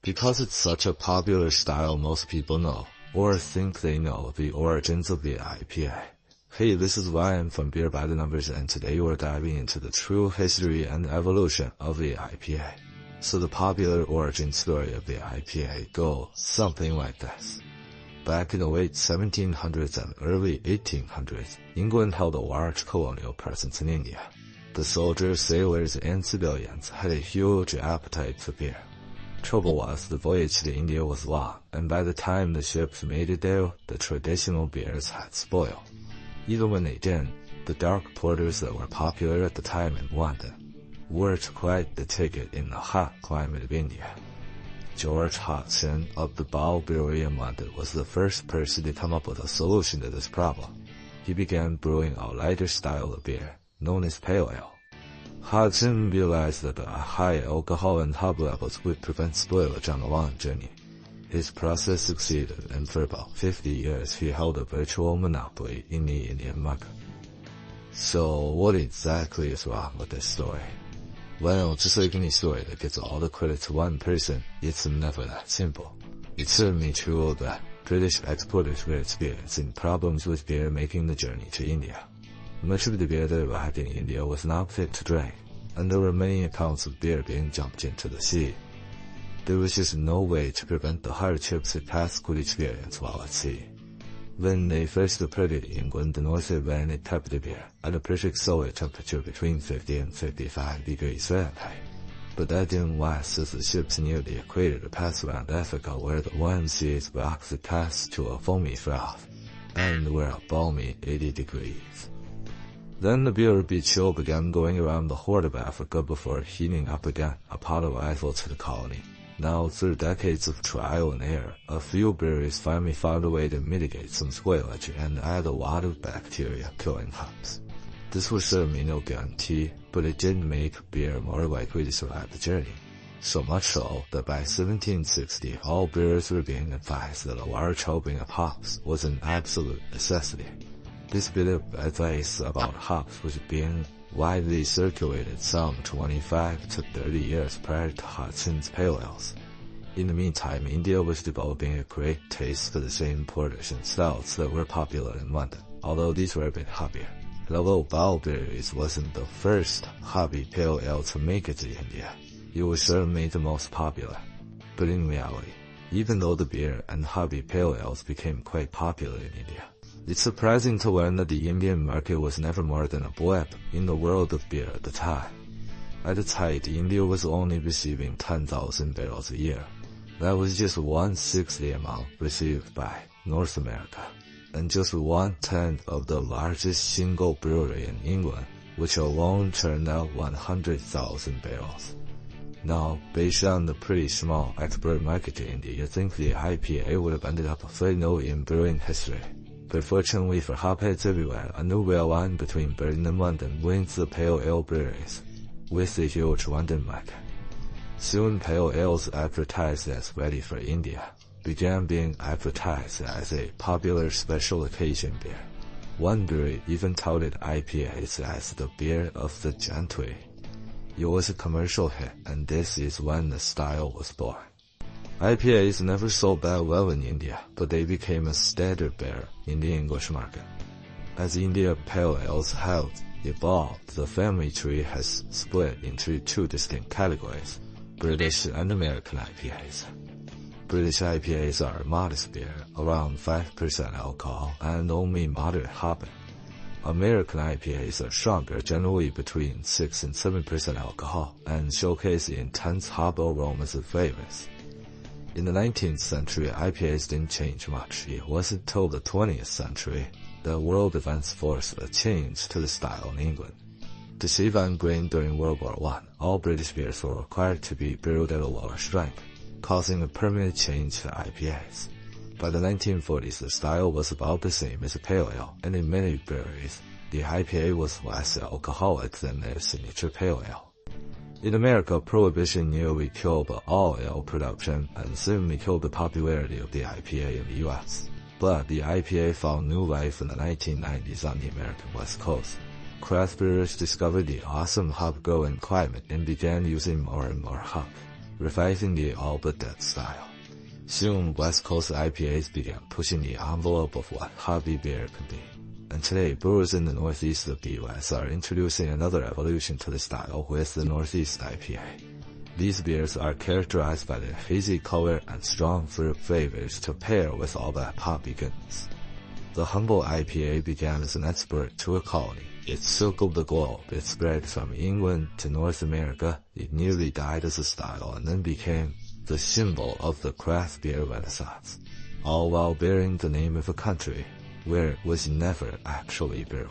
Because it's such a popular style, most people know, or think they know, the origins of the IPA. Hey, this is Ryan from Beer by the Numbers, and today we're diving into the true history and evolution of the IPA. So the popular origin story of the IPA goes something like this. Back in the late 1700s and early 1800s, England held a large colonial presence in India. The soldiers, sailors, and civilians had a huge appetite for beer. Trouble was, the voyage to India was long, and by the time the ships made it there, the traditional beers had spoiled. Even when they didn't, the dark porters that were popular at the time in London weren't quite the ticket in the hot climate of India. George Hodgson of the Bow Brewery in London was the first person to come up with a solution to this problem. He began brewing a lighter style of beer, known as pale ale. Hodgson realized that the high alcohol and hop levels would prevent spoilage on the long journey. His process succeeded, and for about 50 years he held a virtual monopoly in the Indian market. So what exactly is wrong with this story? Well, just like any story that gets all the credit to one person, it's never that simple. It's certainly true that British exporters were experiencing problems with beer making the journey to India. Much of the beer that arrived in India was not fit to drink, and there were many accounts of beer being dumped into the sea. There was just no way to prevent the hardships a past could experience while at sea. When they first departed England, the North Atlantic tepid beer at a perfect solar temperature between 50 and 55 degrees Fahrenheit. But that didn't last, as the ships neared the equator to pass around Africa, where the warm seas rocked the pass to a foamy froth, and were a balmy 80 degrees. Then the beer would be chilled again, going around the Horn of Africa before heating up again upon arrival to the colony. Now, through decades of trial and error, a few breweries finally found a way to mitigate some spoilage and add a lot of bacteria-killing hops. This was certainly no guarantee, but it did make beer more likely to survive the journey. So much so that by 1760, all brewers were being advised that a large helping of hops was an absolute necessity. This bit of advice about hops was being widely circulated some 25 to 30 years prior to Hodgson's pale ales. In the meantime, India was developing a great taste for the same porters and stouts that were popular in London, although these were a bit hoppier. And although Bow Breweries wasn't the first hoppy pale ale to make it to India, it was certainly the most popular. But in reality, even though the beer and hoppy pale ales became quite popular in India, it's surprising to learn that the Indian market was never more than a blip in the world of beer at the time. At its height, India was only receiving 10,000 barrels a year. That was just 1/6 the amount received by North America, and just 1/10 of the largest single brewery in England, which alone churned out 100,000 barrels. Now, based on the pretty small export market to India, you'd think the IPA would have ended up a footnote in brewing history. But fortunately for hopheads everywhere, a new rail line between Britain and London linked the pale ale breweries with the huge London market. Soon pale ales advertised as ready for India began being advertised as a popular special occasion beer. One brewery even touted IPAs as the beer of the gentry. It was a commercial hit, and this is when the style was born. IPAs never sold that well in India, but they became a standard beer in the English market. As India pale ales have evolved, the family tree has split into two distinct categories, British and American IPAs. British IPAs are modest beer, around 5% alcohol, and only moderate hopping. American IPAs are stronger, generally between 6 and 7% alcohol, and showcase the intense hop aromas and flavors. In the 19th century, IPAs didn't change much. It wasn't until the 20th century that world events forced a change to the style in England. To save on grain during World War I, all British beers were required to be brewed at a lower strength, causing a permanent change to IPAs. By the 1940s, the style was about the same as a pale ale, and in many breweries, the IPA was less alcoholic than their signature pale ale. In America, Prohibition nearly killed all ale production and certainly killed the popularity of the IPA in the US. But the IPA found new life in the 1990s on the American West Coast. Craft brewers discovered the awesome hop growing climate and began using more and more hop. reviving the all-but-dead style. Soon, West Coast IPAs began pushing the envelope of what hobby beer could be. And today, brewers in the northeast of the US are introducing another evolution to the style with the Northeast IPA. These beers are characterized by their hazy color and strong fruit flavors to pair with all that poppy goodness. The humble IPA began as an export to a colony. It circled the globe. It spread from England to North America. It nearly died as a style and then became the symbol of the craft beer renaissance, all while bearing the name of a country where it was never actually brewed.